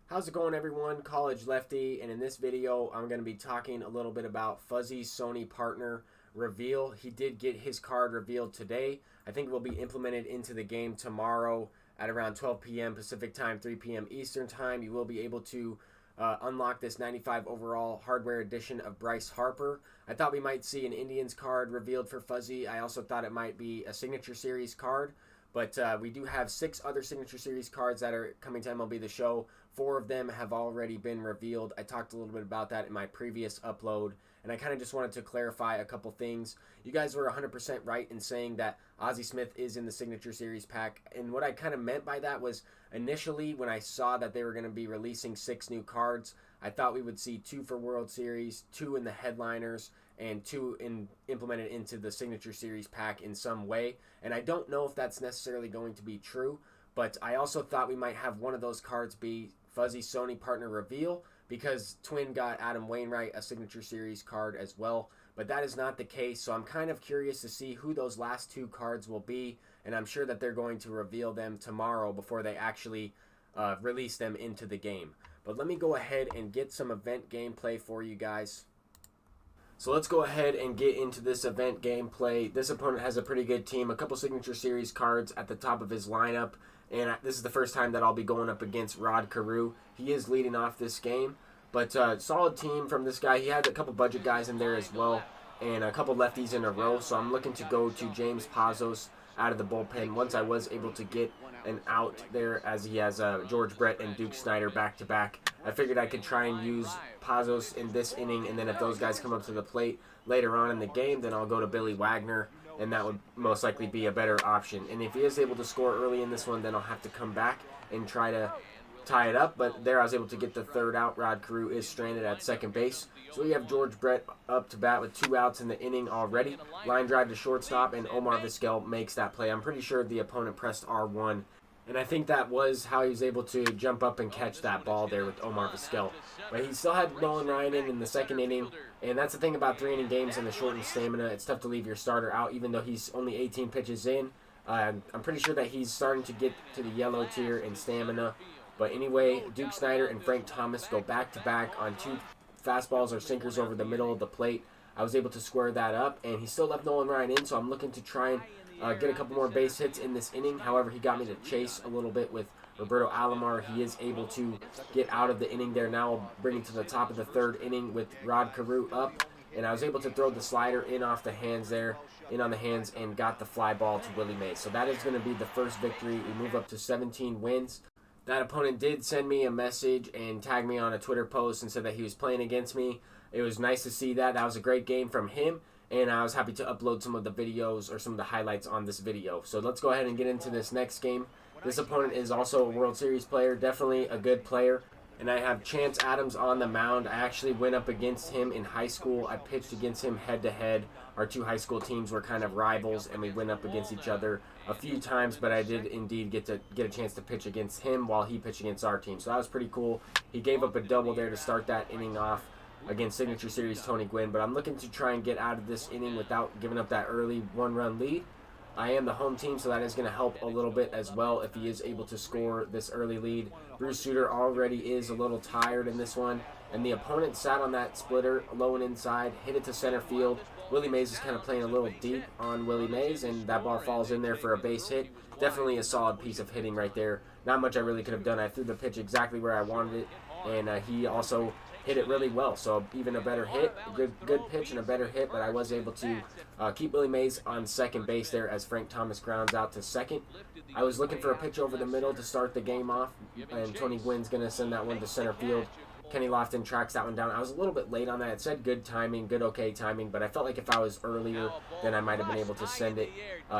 How's it going, everyone? College Lefty, and in this video I'm going to be talking a little bit about Fuzzy's Sony partner reveal. He did get his card revealed today. I think it will be implemented into the game tomorrow at around 12 p.m. Pacific time, 3 p.m. Eastern time. You will be able to unlock this 95 overall hardware edition of Bryce Harper. I thought we might see an Indians card revealed for Fuzzy. I also thought it might be a Signature Series card. But we do have 6 other Signature Series cards that are coming to MLB The Show. 4 of them have already been revealed. I talked a little bit about that in my previous upload, and I kind of just wanted to clarify a couple things. You guys were 100% right in saying that Ozzie Smith is in the Signature Series pack, and what I kind of meant by that was initially when I saw that they were going to be releasing 6 new cards, I thought we would see 2 for World Series, 2 in the headliners, and 2 implemented into the Signature Series pack in some way. And I don't know if that's necessarily going to be true, but I also thought we might have one of those cards be Fuzzy Sony partner reveal, because Twin got Adam Wainwright a Signature Series card as well. But that is not the case, so I'm kind of curious to see who those last 2 cards will be, and I'm sure that they're going to reveal them tomorrow before they actually release them into the game. But let me go ahead and get some event gameplay for you guys. So let's go ahead and get into this event gameplay. This opponent has a pretty good team, a couple Signature Series cards at the top of his lineup, and this is the first time that I'll be going up against Rod Carew. He is leading off this game, but solid team from this guy. He had a couple budget guys in there as well, and a couple lefties in a row, so I'm looking to go to James Pazos out of the bullpen once I was able to get an out there, as he has George Brett and Duke Snider back-to-back. I figured I could try and use Pazos in this inning, and then if those guys come up to the plate later on in the game, then I'll go to Billy Wagner, and that would most likely be a better option. And if he is able to score early in this one, then I'll have to come back and try to tie it up. But there I was able to get the 3rd out. Rod Carew is stranded at second base. So we have George Brett up to bat with 2 outs in the inning already. Line drive to shortstop, and Omar Vizquel makes that play. I'm pretty sure the opponent pressed R1. And I think that was how he was able to jump up and catch that ball there with Omar Vizquel. But he still had Nolan Ryan in the second inning. And that's the thing about 3-inning games and the shortened stamina. It's tough to leave your starter out, even though he's only 18 pitches in. I'm pretty sure that he's starting to get to the yellow tier in stamina. But anyway, Duke Snider and Frank Thomas go back-to-back on 2 fastballs or sinkers over the middle of the plate. I was able to square that up, and he still left Nolan Ryan in, so I'm looking to try and get a couple more base hits in this inning. However, he got me to chase a little bit with Roberto Alomar. He is able to get out of the inning there. Now I'll bring it to the top of the 3rd inning with Rod Carew up. And I was able to throw the slider in off the hands there, in on the hands, and got the fly ball to Willie Mays. So that is going to be the first victory. We move up to 17 wins. That opponent did send me a message and tag me on a Twitter post and said that he was playing against me. It was nice to see that. That was a great game from him. And I was happy to upload some of the videos or some of the highlights on this video. So let's go ahead and get into this next game. This opponent is also a World Series player, definitely a good player. And I have Chance Adams on the mound. I actually went up against him in high school. I pitched against him head-to-head. Our 2 high school teams were kind of rivals, and we went up against each other a few times. But I did indeed get a chance to pitch against him while he pitched against our team. So that was pretty cool. He gave up a double there to start that inning off against Signature Series Tony Gwynn, but I'm looking to try and get out of this inning without giving up that early 1-run lead. I am the home team, so that is going to help a little bit as well if he is able to score this early lead. Bruce Sutter already is a little tired in this one, and the opponent sat on that splitter low and inside, hit it to center field. Willie Mays is kind of playing a little deep on Willie Mays, and that ball falls in there for a base hit. Definitely a solid piece of hitting right there. Not much I really could have done. I threw the pitch exactly where I wanted it, and he also hit it really well, so even a better hit, good pitch and a better hit, but I was able to keep Willie Mays on second base there as Frank Thomas grounds out to second. I was looking for a pitch over the middle to start the game off, and Tony Gwynn's going to send that one to center field. Kenny Lofton tracks that one down. I was a little bit late on that. It said good timing, good okay timing, but I felt like if I was earlier, then I might have been able to send it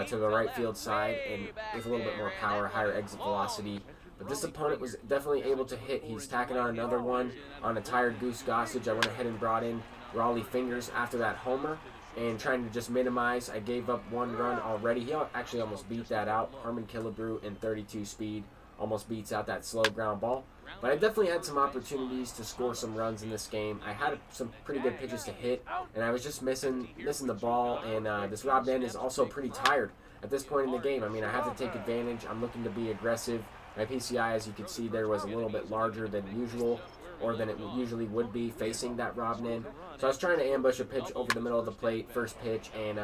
to the right field side and with a little bit more power, higher exit velocity. But this opponent was definitely able to hit. He's tacking on another one on a tired Goose Gossage. I went ahead and brought in Raleigh Fingers after that homer and trying to just minimize. I gave up 1 run already. He actually almost beat that out. Harmon Killebrew in 32 speed almost beats out that slow ground ball. But I definitely had some opportunities to score some runs in this game. I had some pretty good pitches to hit, and I was just missing the ball. And this Rob Ben is also pretty tired at this point in the game. I mean, I have to take advantage. I'm looking to be aggressive My PCI, as you can see there, was a little bit larger than usual, or than it usually would be facing that Robin in. So I was trying to ambush a pitch over the middle of the plate, first pitch, and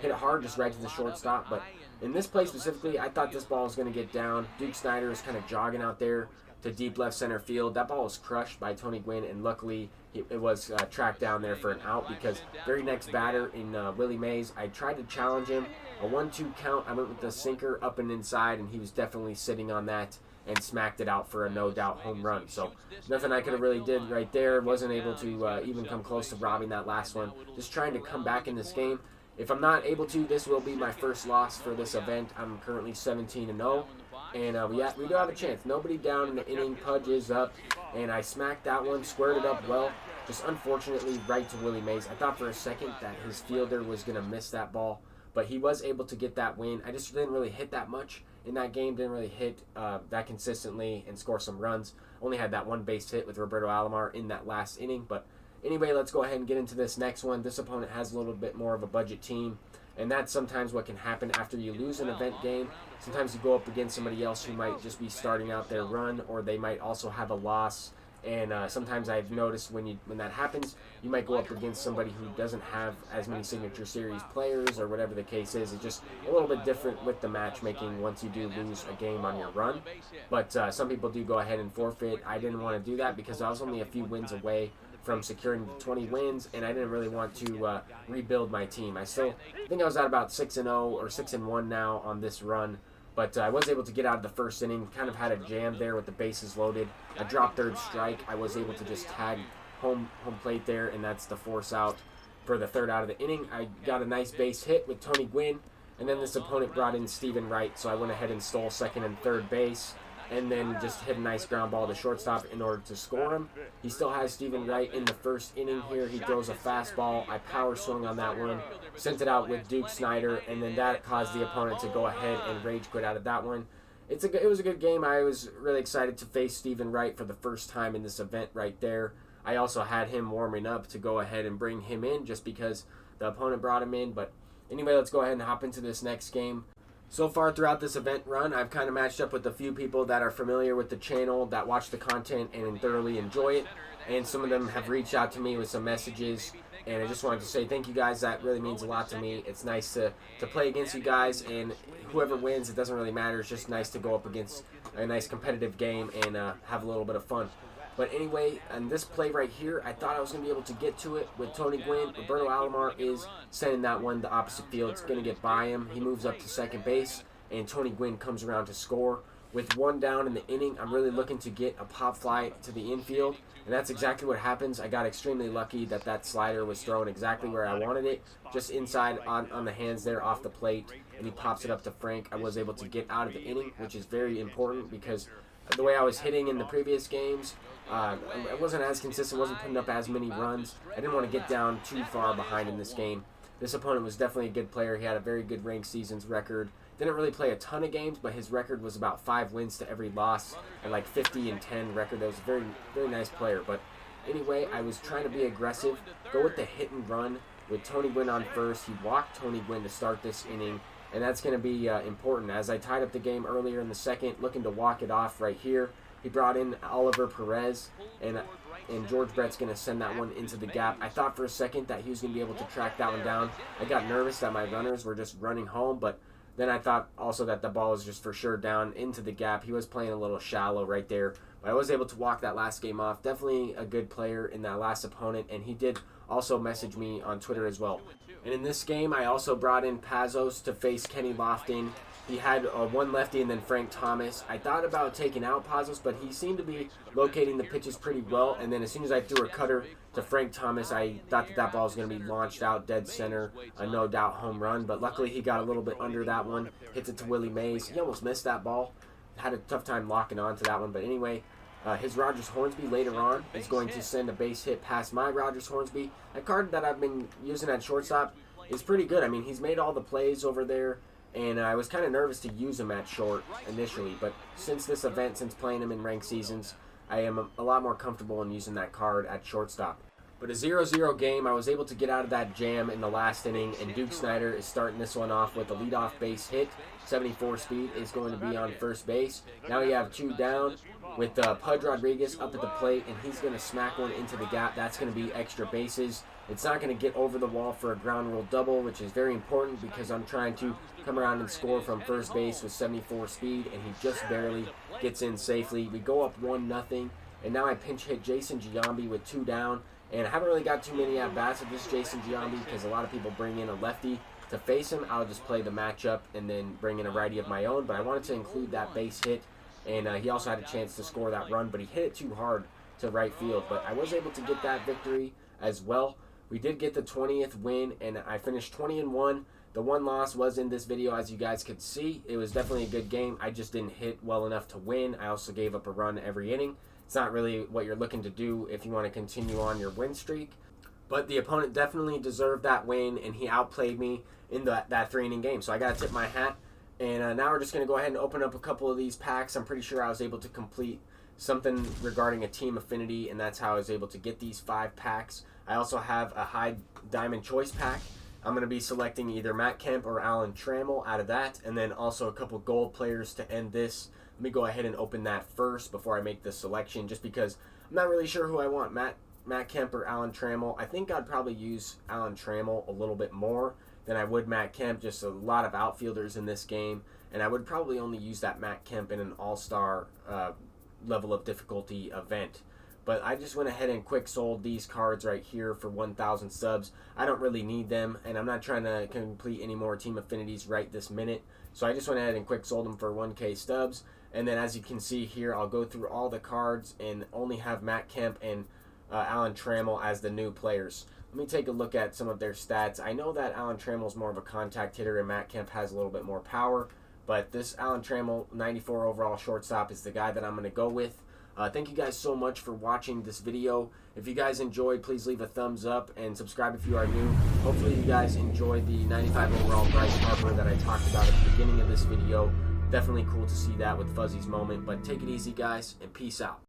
hit it hard just right to the shortstop. But in this play specifically, I thought this ball was going to get down. Duke Snider was kind of jogging out there to deep left center field. That ball was crushed by Tony Gwynn, and luckily it was tracked down there for an out, because very next batter in Willie Mays, I tried to challenge him. A 1-2 count, I went with the sinker up and inside, and he was definitely sitting on that and smacked it out for a no-doubt home run. So nothing I could have really did right there. Wasn't able to even come close to robbing that last one. Just trying to come back in this game. If I'm not able to, this will be my first loss for this event. I'm currently 17-0, and we do have a chance. Nobody down in the inning. Pudge is up, and I smacked that one, squared it up well. Just unfortunately right to Willie Mays. I thought for a second that his fielder was going to miss that ball, but he was able to get that win. I just didn't really hit that much in that game. Didn't really hit that consistently and score some runs. Only had that one base hit with Roberto Alomar in that last inning. But anyway, let's go ahead and get into this next one. This opponent has a little bit more of a budget team, and that's sometimes what can happen after you lose an event game. Sometimes you go up against somebody else who might just be starting out their run, or they might also have a loss. And sometimes I've noticed when that happens, you might go up against somebody who doesn't have as many Signature Series players, or whatever the case is. It's just a little bit different with the matchmaking once you do lose a game on your run. But some people do go ahead and forfeit. I didn't want to do that because I was only a few wins away from securing 20 wins, and I didn't really want to rebuild my team. I think I was at about 6-0 or 6-1 now on this run. But I was able to get out of the first inning, kind of had a jam there with the bases loaded. I dropped third strike. I was able to just tag home plate there, and that's the force out for the third out of the inning. I got a nice base hit with Tony Gwynn, and then this opponent brought in Steven Wright, so I went ahead and stole second and third base, and then just hit a nice ground ball to shortstop in order to score him. He still has Steven Wright in the first inning here. He throws a fastball. I power swung on that one, sent it out with Duke Snider, and then that caused the opponent to go ahead and rage quit out of that one. It was a good game. I was really excited to face Steven Wright for the first time in this event right there. I also had him warming up to go ahead and bring him in just because the opponent brought him in. But anyway, let's go ahead and hop into this next game. So far throughout this event run, I've kind of matched up with a few people that are familiar with the channel, that watch the content and thoroughly enjoy it. And some of them have reached out to me with some messages. And I just wanted to say thank you guys. That really means a lot to me. It's nice to play against you guys. And whoever wins, it doesn't really matter. It's just nice to go up against a nice competitive game and have a little bit of fun. But anyway, on this play right here, I thought I was going to be able to get to it with Tony Gwynn. Roberto Alomar is sending that one the opposite field. It's going to get by him. He moves up to second base, and Tony Gwynn comes around to score. With one down in the inning, I'm really looking to get a pop fly to the infield, and that's exactly what happens. I got extremely lucky that slider was thrown exactly where I wanted it, just inside on the hands there off the plate, and he pops it up to Frank. I was able to get out of the inning, which is very important because the way I was hitting in the previous games, I wasn't as consistent, wasn't putting up as many runs. I didn't want to get down too far behind in this game. This opponent was definitely a good player. He had a very good ranked seasons record. Didn't really play a ton of games, but his record was about 5 wins to every loss and like 50-10 record. That was a very, very nice player. But anyway, I was trying to be aggressive, go with the hit and run with Tony Gwynn on first. He walked Tony Gwynn to start this inning, and that's going to be important. As I tied up the game earlier in the second, looking to walk it off right here, he brought in Oliver Perez, and George Brett's going to send that one into the gap. I thought for a second that he was going to be able to track that one down. I got nervous that my runners were just running home, but then I thought also that the ball was just for sure down into the gap. He was playing a little shallow right there, but I was able to walk that last game off. Definitely a good player in that last opponent, and he did also message me on Twitter as well. And in this game, I also brought in Pazos to face Kenny Lofton. He had one lefty and then Frank Thomas. I thought about taking out Pazos, but he seemed to be locating the pitches pretty well. And then as soon as I threw a cutter to Frank Thomas, I thought that ball was going to be launched out dead center, a no doubt home run. But luckily he got a little bit under that one, hits it to Willie Mays. He almost missed that ball. Had a tough time locking on to that one. But anyway, his Rogers Hornsby later on is going to send a base hit past my Rogers Hornsby. A card that I've been using at shortstop is pretty good. I mean, he's made all the plays over there. And I was kind of nervous to use him at short initially, but since this event, since playing him in ranked seasons, I am a lot more comfortable in using that card at shortstop. But a 0-0 game, I was able to get out of that jam in the last inning, and Duke Snider is starting this one off with a leadoff base hit. 74 speed is going to be on first base. Now you have 2 down with Pudge Rodriguez up at the plate, and he's going to smack one into the gap. That's going to be extra bases. It's not going to get over the wall for a ground rule double, which is very important because I'm trying to come around and score from first base with 74 speed, and he just barely gets in safely. We go up 1-0, and now I pinch hit Jason Giambi with 2 down. And I haven't really got too many at-bats of this Jason Giambi because a lot of people bring in a lefty to face him. I'll just play the matchup and then bring in a righty of my own. But I wanted to include that base hit, and he also had a chance to score that run, but he hit it too hard to right field. But I was able to get that victory as well. We did get the 20th win, and I finished 20-1. The one loss was in this video, as you guys could see. It was definitely a good game. I just didn't hit well enough to win. I also gave up a run every inning. It's not really what you're looking to do if you want to continue on your win streak. But the opponent definitely deserved that win, and he outplayed me in that 3-inning game. So I got to tip my hat. And now we're just going to go ahead and open up a couple of these packs. I'm pretty sure I was able to complete something regarding a team affinity, and that's how I was able to get these 5 packs. I also have a high diamond choice pack. I'm going to be selecting either Matt Kemp or Alan Trammell out of that, and then also a couple gold players to end this. Let me go ahead and open that first before I make the selection, just because I'm not really sure who I want, Matt Kemp or Alan Trammell. I think I'd probably use Alan Trammell a little bit more than I would Matt Kemp. Just a lot of outfielders in this game, and I would probably only use that Matt Kemp in an all-star level of difficulty event. But I just went ahead and quick sold these cards right here for 1,000 subs. I don't really need them, and I'm not trying to complete any more team affinities right this minute. So I just went ahead and quick sold them for 1K stubs. And then as you can see here, I'll go through all the cards and only have Matt Kemp and Alan Trammell as the new players. Let me take a look at some of their stats. I know that Alan Trammell is more of a contact hitter and Matt Kemp has a little bit more power. But this Alan Trammell, 94 overall shortstop, is the guy that I'm going to go with. Thank you guys so much for watching this video. If you guys enjoyed, please leave a thumbs up and subscribe if you are new. Hopefully you guys enjoyed the 95 overall Bryce Harper that I talked about at the beginning of this video. Definitely cool to see that with Fuzzy's moment. But take it easy, guys, and peace out.